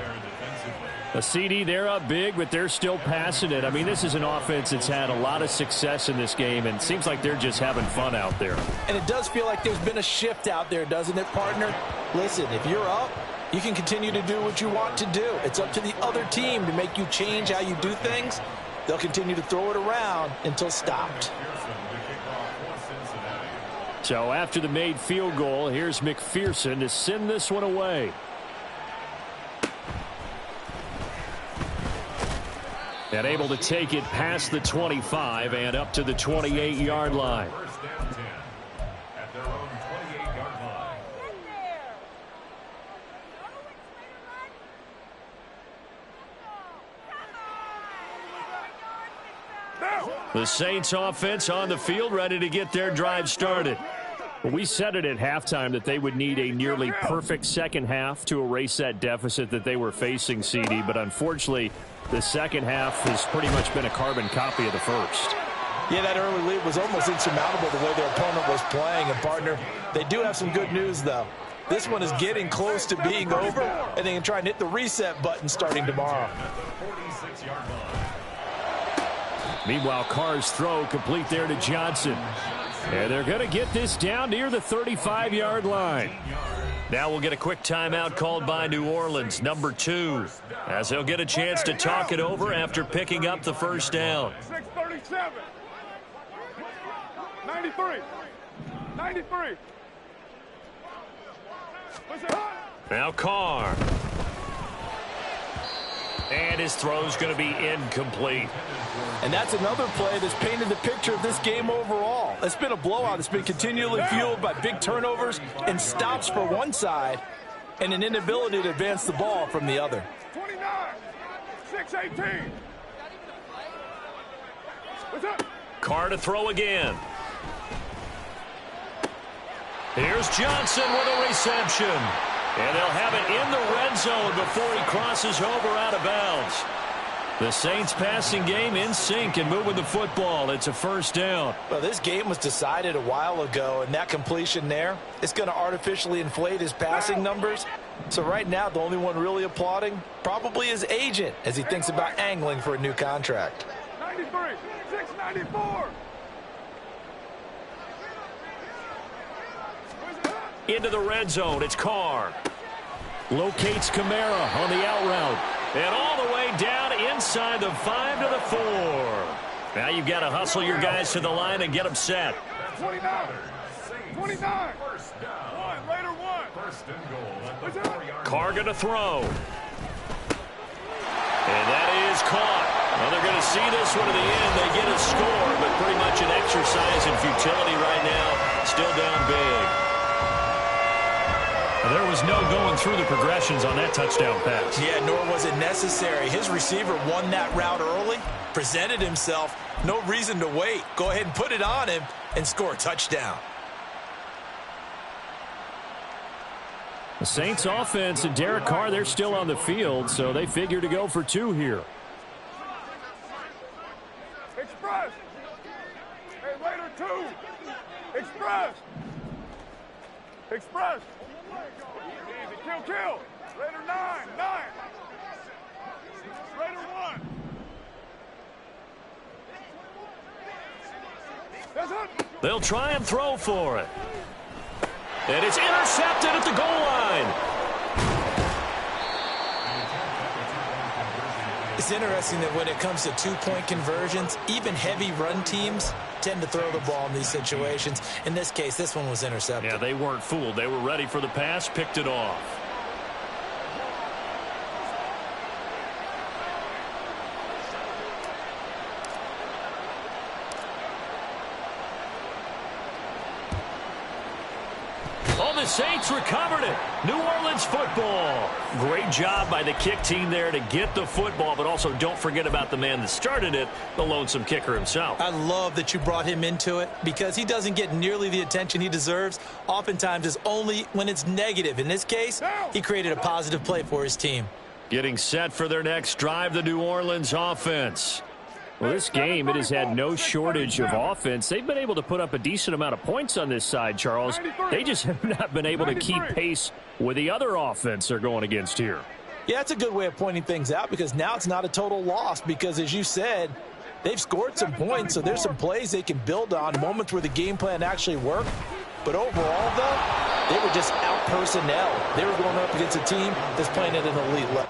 A CD, they're up big, but they're still passing it. I mean, this is an offense that's had a lot of success in this game, and it seems like they're just having fun out there. And it does feel like there's been a shift out there, doesn't it, partner? Listen, if you're up, you can continue to do what you want to do. It's up to the other team to make you change how you do things. They'll continue to throw it around until stopped. So after the made field goal, here's McPherson to send this one away. And able to take it past the 25 and up to the 28-yard line. First down 10 at their own 28-yard line. The Saints offense on the field ready to get their drive started. We said it at halftime that they would need a nearly perfect second half to erase that deficit that they were facing, CD, but unfortunately the second half has pretty much been a carbon copy of the first. Yeah, that early lead was almost insurmountable the way their opponent was playing. And, partner, they do have some good news, though. This one is getting close to being over, and they can try and hit the reset button starting tomorrow. Meanwhile, Carr's throw complete there to Johnson. And they're going to get this down near the 35-yard line. Now we'll get a quick timeout called by New Orleans, number 2, as they'll get a chance to talk it over after picking up the first down. 637. 93. Now Carr. And his throw's going to be incomplete. And that's another play that's painted the picture of this game overall. It's been a blowout. It's been continually fueled by big turnovers and stops for one side and an inability to advance the ball from the other. 29, 6-18. What's up? Carr to throw again. Here's Johnson with a reception. And they'll have it in the red zone before he crosses over out of bounds. The Saints passing game in sync and moving the football. It's a first down. Well, this game was decided a while ago, and that completion there, it's going to artificially inflate his passing numbers. So right now, the only one really applauding probably his agent as he thinks about angling for a new contract. 93, 694. Into the red zone, it's Carr. Locates Kamara on the out route. And all the way down inside the 5 to the 4. Now you've got to hustle your guys to the line and get them set. 29, 29. First down. One, later one. First and goal at the 4-yard. Carr going to throw. And that is caught. Well, they're going to see this one to the end. They get a score, but pretty much an exercise in futility right now. Still down big. There was no going through the progressions on that touchdown pass. Yeah, nor was it necessary. His receiver won that route early, presented himself. No reason to wait. Go ahead and put it on him and score a touchdown. The Saints offense and Derek Carr, they're still on the field, so they figure to go for 2 here. Express. Hey, later two. Express. Express. Easy. Kill. Later 9. Later 1. That's it. They'll try and throw for it. And it's intercepted at the goal line. It's interesting that when it comes to two-point conversions, even heavy run teams tend to throw the ball in these situations. In this case, this one was intercepted. Yeah, they weren't fooled. They were ready for the pass, picked it off. Oh, the Saints recovered it. New Orleans football. Great job by the kick team there to get the football, but also don't forget about the man that started it, the lonesome kicker himself. I love that you brought him into it because he doesn't get nearly the attention he deserves. Oftentimes it's only when it's negative. In this case, he created a positive play for his team. Getting set for their next drive, the New Orleans offense. Well, this game, it has had no shortage of offense. They've been able to put up a decent amount of points on this side, Charles. They just have not been able to keep pace with the other offense they're going against here. Yeah, that's a good way of pointing things out because now it's not a total loss because, as you said, they've scored some points, so there's some plays they can build on, moments where the game plan actually worked. But overall, though, they were just out-personnel. They were going up against a team that's playing at an elite level.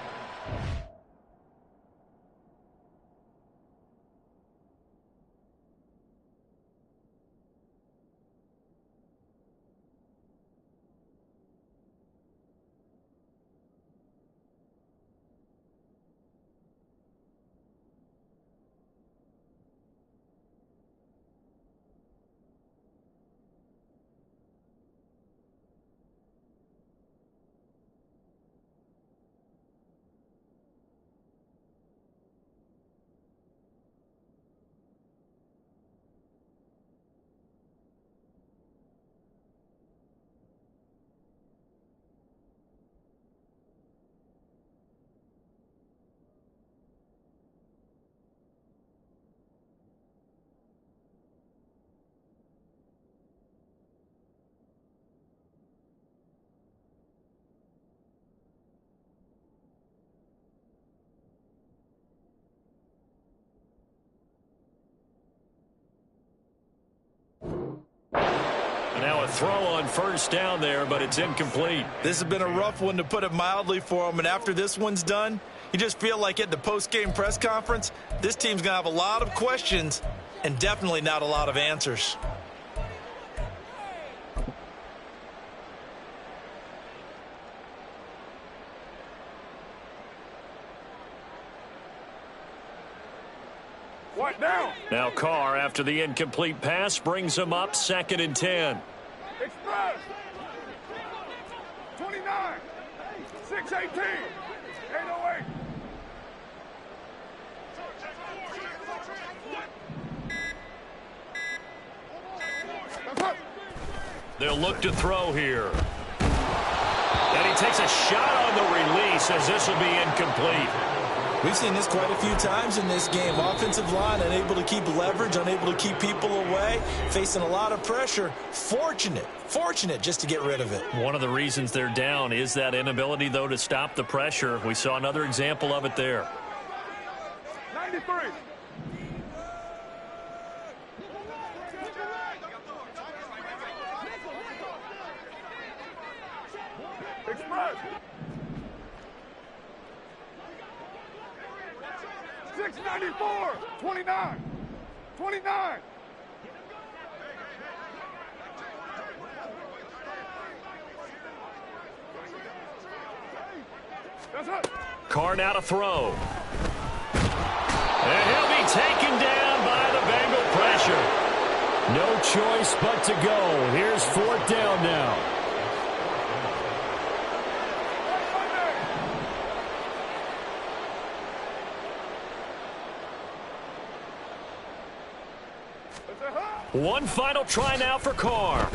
Now a throw on first down there, but it's incomplete. This has been a rough one, to put it mildly, for him. And after this one's done, you just feel like at the post-game press conference, this team's going to have a lot of questions and definitely not a lot of answers. What down? Now Carr, after the incomplete pass, brings him up 2nd and 10. Express. 29. 618. 808. They'll look to throw here. And he takes a shot on the release as this will be incomplete. We've seen this quite a few times in this game. Offensive line unable to keep leverage, unable to keep people away, facing a lot of pressure. Fortunate just to get rid of it. One of the reasons they're down is that inability, though, to stop the pressure. We saw another example of it there. 93. Express. 694. 29. 29. That's it. Carr now to throw. And he'll be taken down by the Bengal pressure. No choice but to go. Here's 4th down now. One final try now for Carr.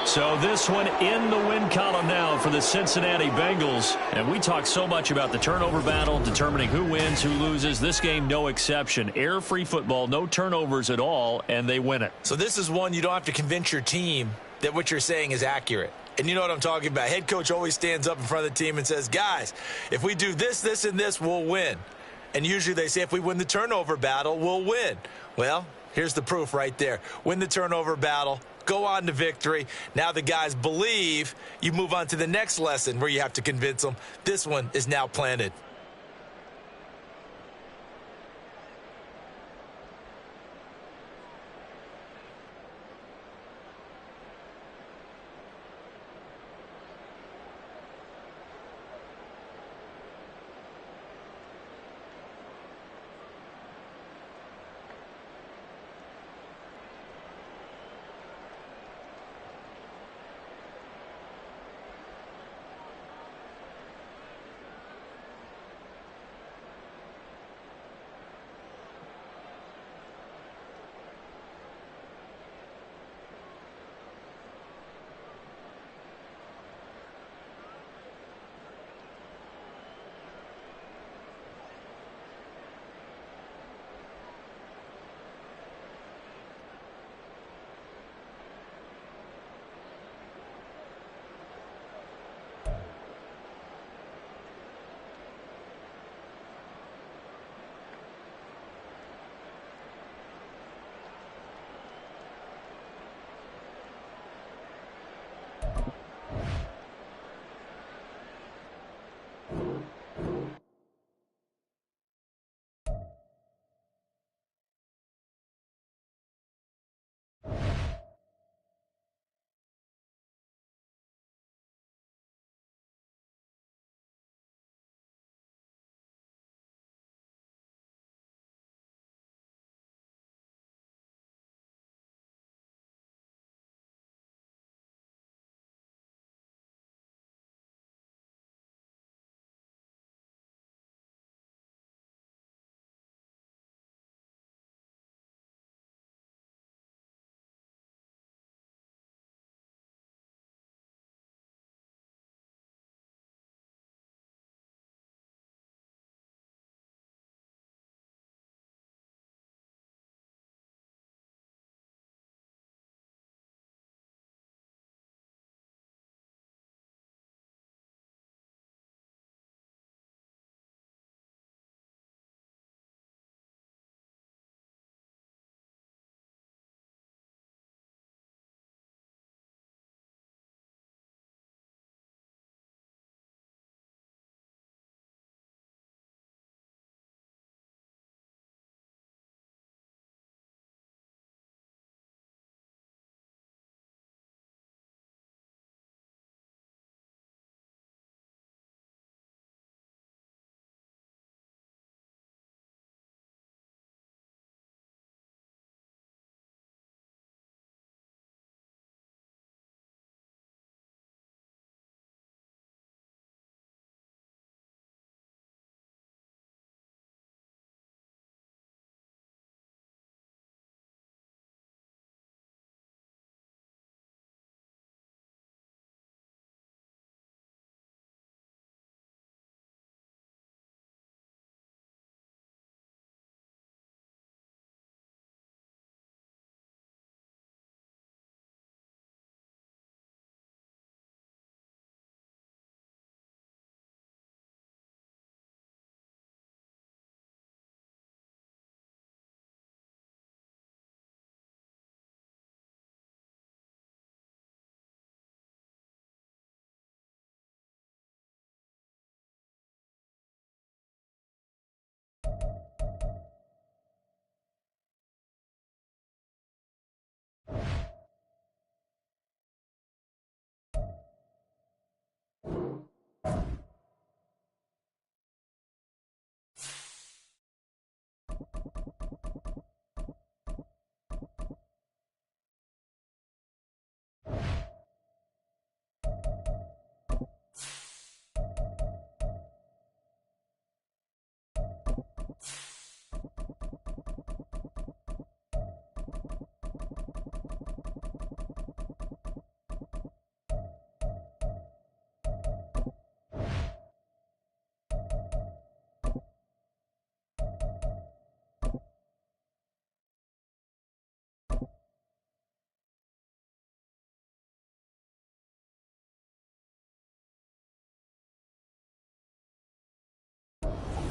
So this one in the win column now for the Cincinnati Bengals. And we talk so much about the turnover battle, determining who wins, who loses. This game, no exception. Error-free football, no turnovers at all, and they win it. So this is one you don't have to convince your team that what you're saying is accurate. And you know what I'm talking about. Head coach always stands up in front of the team and says, guys, if we do this, this, and this, we'll win. And usually they say if we win the turnover battle, we'll win. Well, here's the proof right there. Win the turnover battle. Go on to victory. Now the guys believe. You move on to the next lesson where you have to convince them. This one is now planted.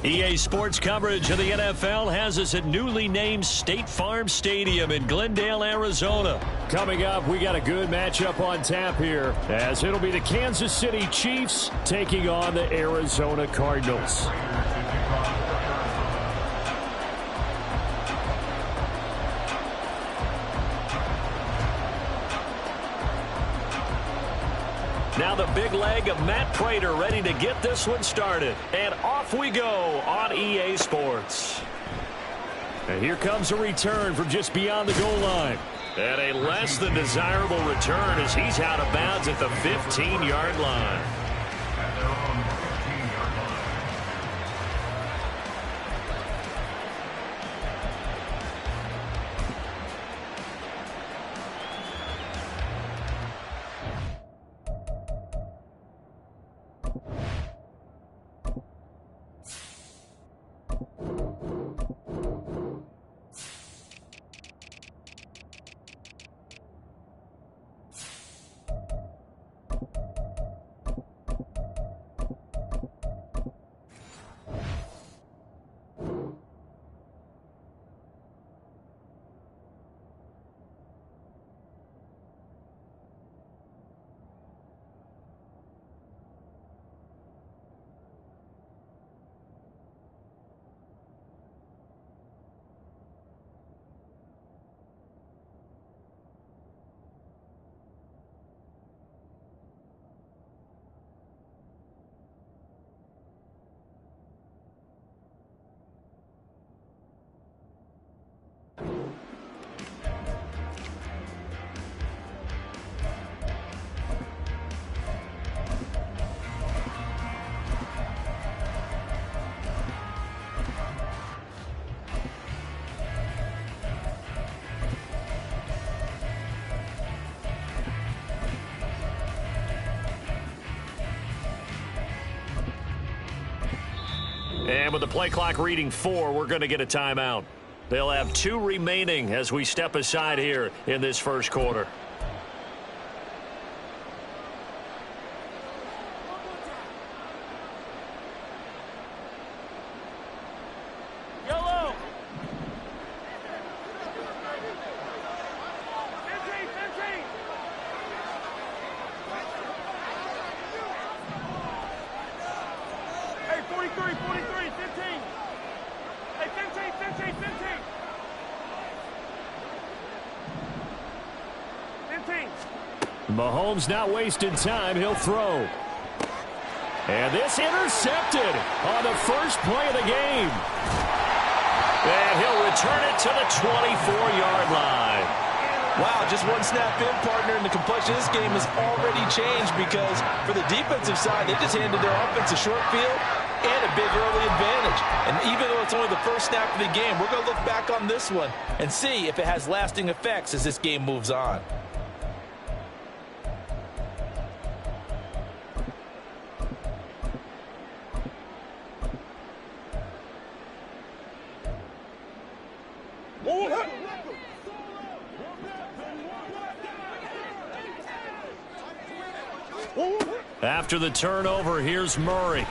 EA Sports coverage of the NFL has us at newly named State Farm Stadium in Glendale, Arizona. Coming up, we got a good matchup on tap here, as it'll be the Kansas City Chiefs taking on the Arizona Cardinals. Now the big leg of Matt Prater ready to get this one started. And off we go on EA Sports. And here comes a return from just beyond the goal line. And a less than desirable return as he's out of bounds at the 15-yard line. And with the play clock reading 4, we're going to get a timeout. They'll have 2 remaining as we step aside here in this first quarter. Yellow. 43, 15. Hey, 15. 15. Mahomes not wasting time. He'll throw. And this intercepted on the first play of the game. And he'll return it to the 24-yard line. Wow, just one snap in, partner, and the complexion of this game has already changed because for the defensive side, they just handed their offense a short field and a big early advantage. And even though it's only the first snap of the game, we're going to look back on this one and see if it has lasting effects as this game moves on. After the turnover, here's Murray.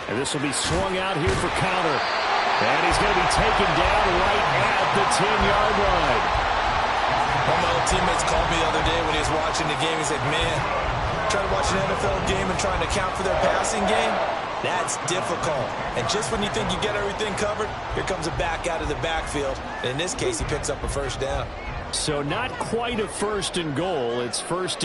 And this will be swung out here for counter. And he's going to be taken down right at the 10-yard line. One of my old teammates called me the other day when he was watching the game. He said, man, trying to watch an NFL game and trying to account for their passing game, that's difficult. And just when you think you get everything covered, here comes a back out of the backfield. And in this case, he picks up a first down. So not quite a first and goal. It's first